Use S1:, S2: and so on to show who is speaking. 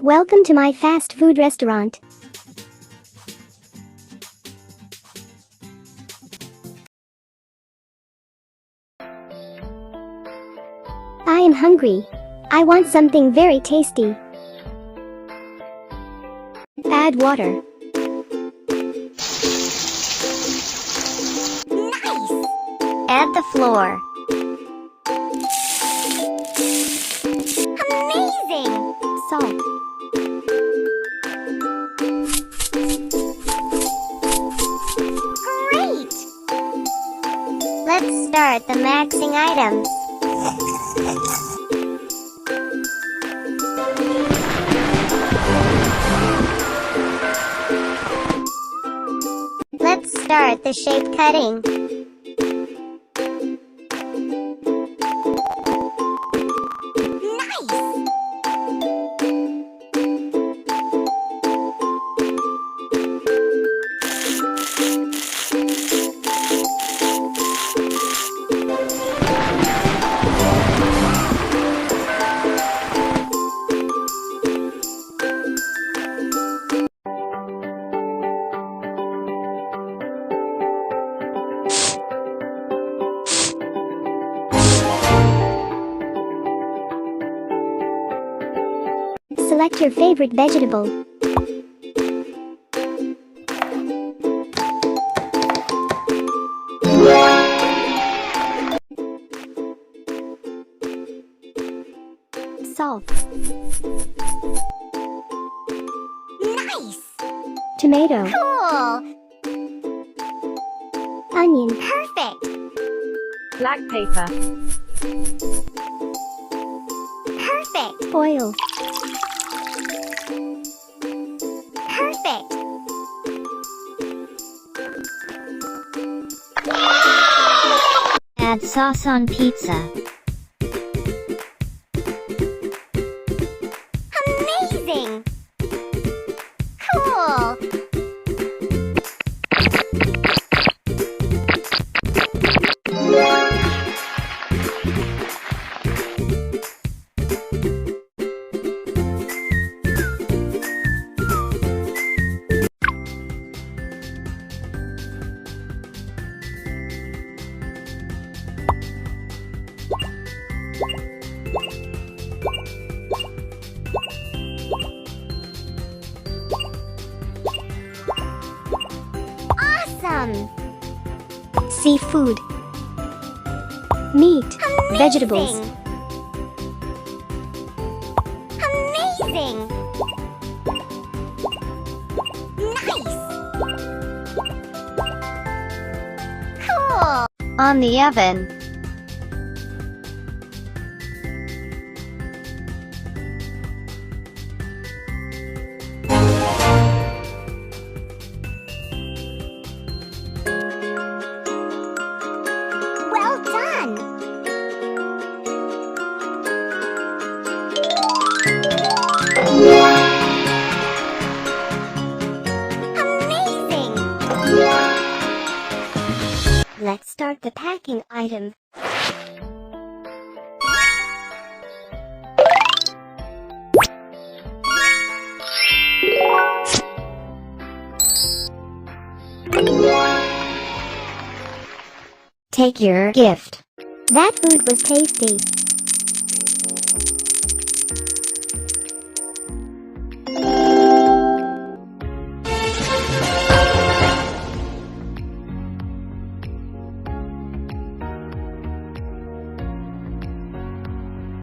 S1: Welcome to my fast food restaurant. I am hungry. I want something very tasty. Add water.
S2: Nice! Add the flour. Amazing!
S1: Salt.
S2: Great! Let's start the mixing items. Let's start the shape cutting. Nice!
S1: Select your favorite vegetable. Salt.
S2: Nice!
S1: Tomato.
S2: Cool!
S1: Onion.
S2: Perfect!
S3: Black paper.
S2: Perfect!
S1: Oil.
S2: Perfect! Add sauce on pizza. Amazing! Cool! Awesome!
S1: Seafood. Meat. Vegetables.
S2: Amazing! Nice! Cool! On the oven. Well done! Amazing! Let's start the packing item. Take your gift.
S1: That food was tasty.